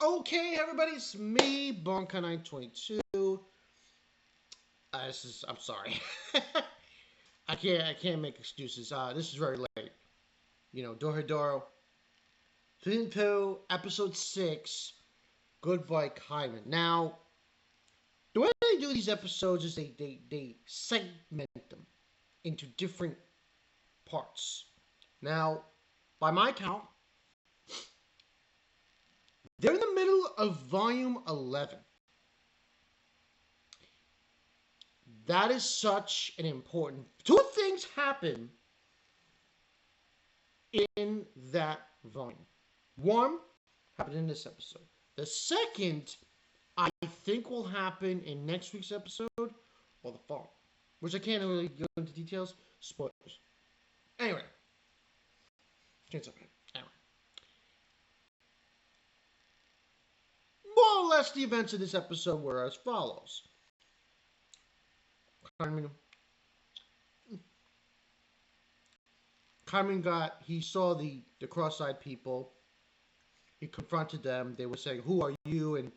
Okay, everybody, it's me, Bonka922. I'm sorry. I can't make excuses. This is very late. Dorohedoro, Season 2, Episode 6, Goodbye Caiman. Now, the way they do these episodes is they segment them into different parts. Now, by my count, they're in the middle of Volume 11. That is such an important... Two things happen in that volume. One happened in this episode. The second, I think, will happen in next week's episode or the following, which I can't really go into details. Spoilers. Anyway. More or less, the events of this episode were as follows. Caiman he saw the cross-eyed people. He confronted them. They were saying, "Who are you?" And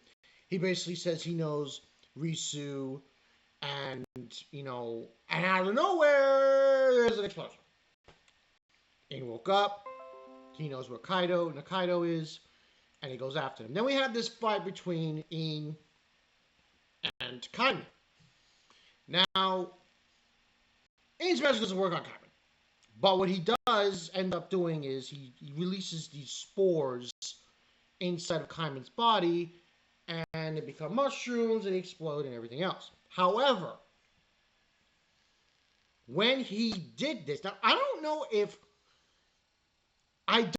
he basically says he knows Risu, and and out of nowhere, there's an explosion. And he woke up. He knows where Nakaido is, and he goes after him. Then we have this fight between In and Caiman. Now, In's magic doesn't work on Caiman. But what he does end up doing is he releases these spores inside of Caiman's body, and they become mushrooms, and they explode, and everything else. However, when he did this, now I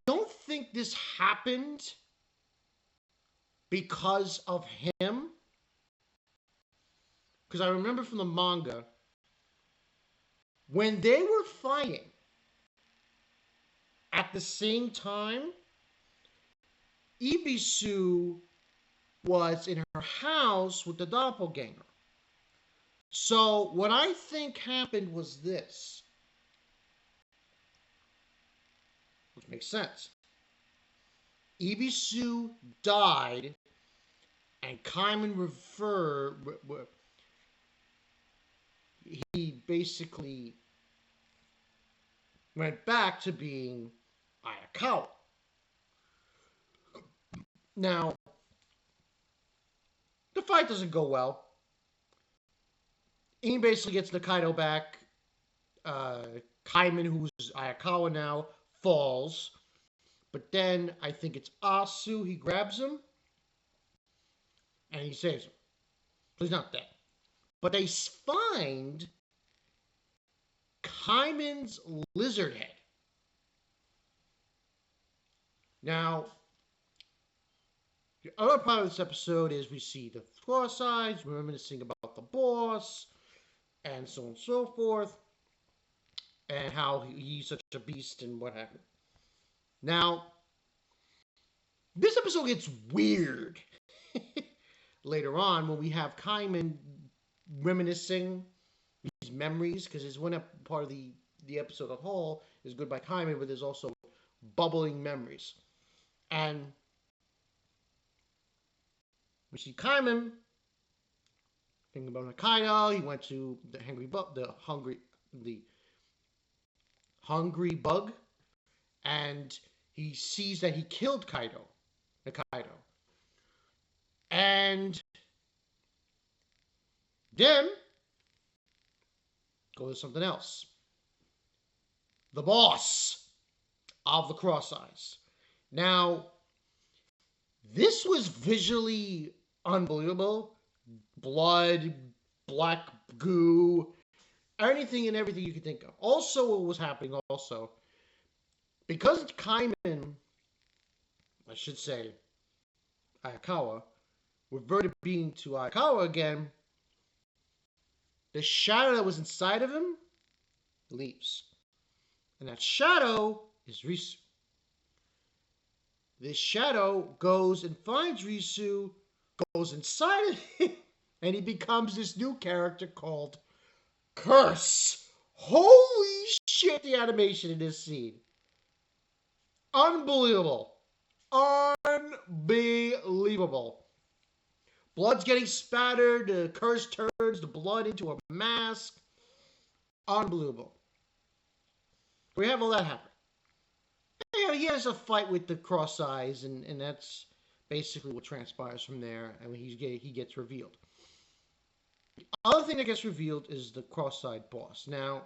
don't think this happened because of him. Because I remember from the manga, when they were fighting, at the same time, Ibisu was in her house with the doppelganger. So what I think happened was this, which makes sense. Ibisu died, and Caiman he basically went back to being Ayakawa. Now, the fight doesn't go well. In basically gets Nakaido back. Caiman, who's Ayakawa now, falls. But then I think it's Asu. He grabs him and he saves him. So he's not dead. But they find Caiman's lizard head. Now, the other part of this episode is we see the cross-eyes, reminiscing about the boss, and so on and so forth, and how he's such a beast and what have you. Now, this episode gets weird later on when we have Caiman reminiscing these memories, because there's one part of the episode as a whole is Goodbye Caiman, but there's also bubbling memories. And we see Caiman thinking about Nakaido. He went to the hungry bug, and he sees that he killed Nakaido. And then go to something else. The boss of the Cross-Eyes. Now, this was visually unbelievable. Blood, black goo, anything and everything you could think of. Also, what was happening also, because Caiman, I should say, Ayakawa, reverted being to Ayakawa again, the shadow that was inside of him leaves. And that shadow is Risu. This shadow goes and finds Risu, goes inside of him, and he becomes this new character called Curse. Holy shit, the animation in this scene. Unbelievable. Unbelievable. unbelievable. Blood's getting spattered. The curse turns the blood into a mask. Unbelievable. We have all that happen. Yeah, he has a fight with the Cross Eyes, and that's basically what transpires from there. I mean, he gets revealed. The other thing that gets revealed is the Cross-Eyed boss. Now,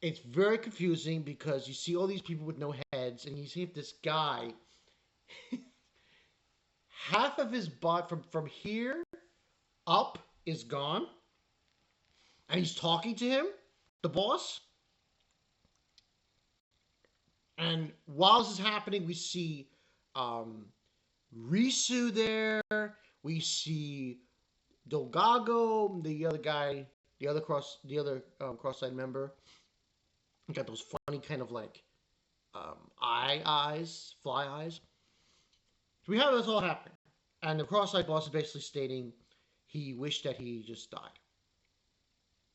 it's very confusing because you see all these people with no heads, and you see this guy, half of his body from here up is gone, and he's talking to him, the boss. And while this is happening, we see Risu there. We see Dolgago, the other guy, the other cross-eyed member. He got those funny kind of like fly eyes. So we have this all happening, and the cross-eyed boss is basically stating he wished that he just died.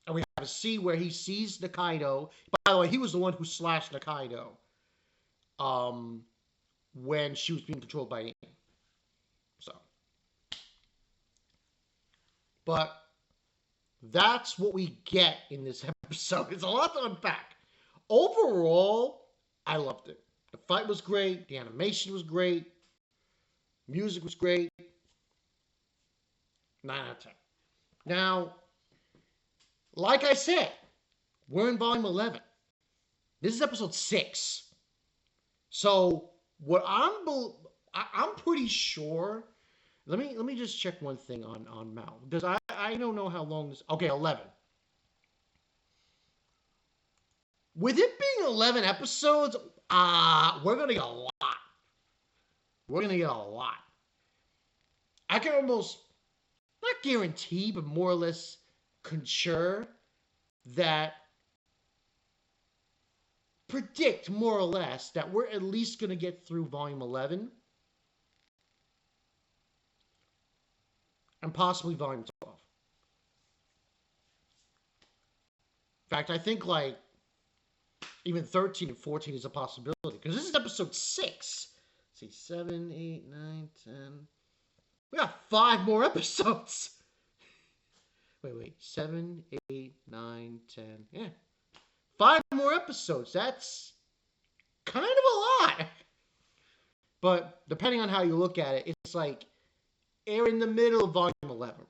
And we have a scene where he sees Nikaido. By the way, he was the one who slashed Nikaido. When she was being controlled by Amy. So, but that's what we get in this episode. It's a lot to unpack. Overall, I loved it. The fight was great. The animation was great. Music was great. 9 out of 10. Now, like I said, we're in volume 11. This is episode 6. So what I'm pretty sure. Let me just check one thing on Mal, because I don't know how long this. Okay, 11. With it being 11 episodes, we're gonna get a lot. We're gonna get a lot. I can almost not guarantee, but more or less conjure that. Predict more or less that we're at least going to get through volume 11 and possibly volume 12. In fact, I think like even 13 and 14 is a possibility, because this is episode 6. Let's see, 7, 8, 9, 10. We got 5 more episodes. Wait. 7, 8, 9, 10. Yeah. 5 more episodes. That's kind of a lot. But depending on how you look at it, it's like they're in the middle of volume 11.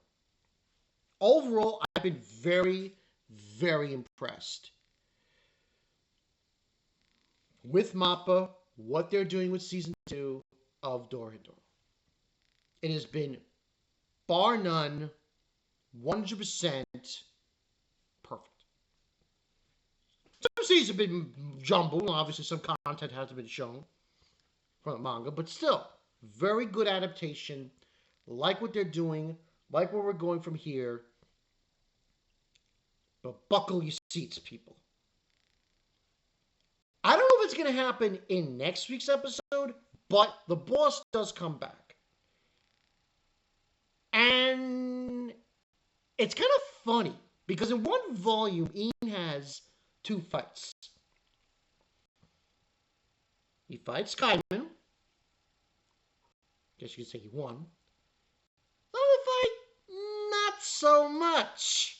Overall, I've been very, very impressed with Mappa, what they're doing with season 2 of Dorohedoro. It has been, bar none, 100% perfect. Some scenes have been jumbled. Obviously, some content hasn't been shown from the manga, but still, very good adaptation. Like what they're doing, like where we're going from here. But buckle your seats, people. I don't know if it's going to happen in next week's episode, but the boss does come back. And it's kind of funny, because in one volume, Ian has 2 fights. He fights Caiman. Guess you could say he won. Other fight, not so much.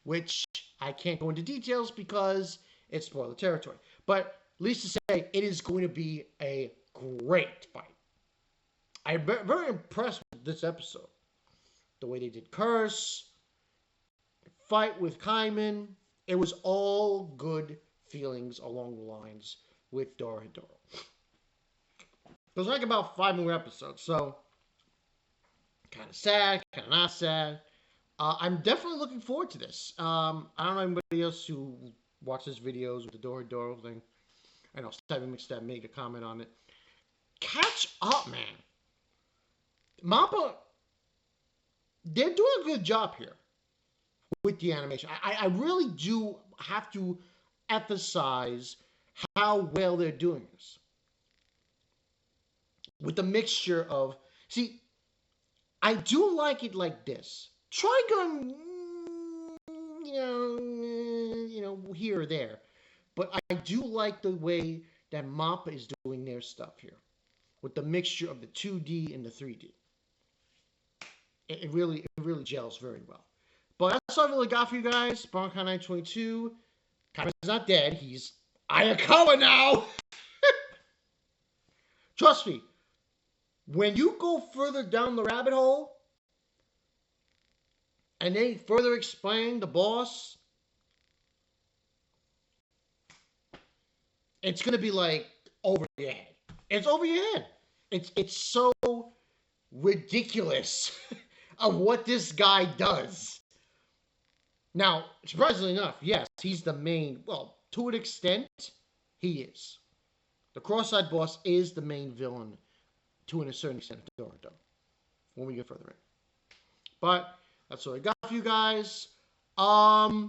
Which I can't go into details because it's spoiler territory. But at least to say, it is going to be a great fight. I'm very impressed with this episode. The way they did Curse, the fight with Caiman. It was all good feelings along the lines with Dorohedoro. There's like about 5 more episodes, so kind of sad, kind of not sad. I'm definitely looking forward to this. I don't know anybody else who watches videos with the Dorohedoro thing. I know Steven McStab made a comment on it. Catch up, man. Mappa, they're doing a good job here with the animation. I really do have to emphasize how well they're doing this. With the mixture of... See, I do like it like this. Try going, here or there. But I do like the way that Mappa is doing their stuff here. with the mixture of the 2D and the 3D. It really gels very well. But that's all I really got for you guys. Bankai 922. Caiman's not dead. He's Ayakawa now. Trust me. When you go further down the rabbit hole and they further explain the boss, it's gonna be like over your head. It's over your head. It's so ridiculous of what this guy does. Now, surprisingly enough, yes, he's the main. Well, to an extent, he is. The cross-eyed boss is the main villain to a certain extent of Dorohedoro when we get further in. But that's what I got for you guys. FYI,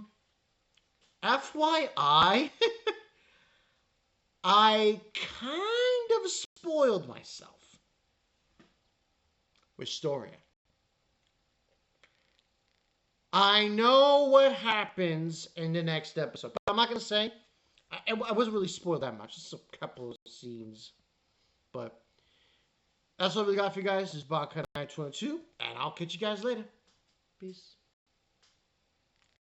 I kind of spoiled myself with Storia. I know what happens in the next episode, but I'm not going to say. I wasn't really spoiled that much. Just a couple of scenes. But that's what we got for you guys. This is Bankai 922, and I'll catch you guys later. Peace.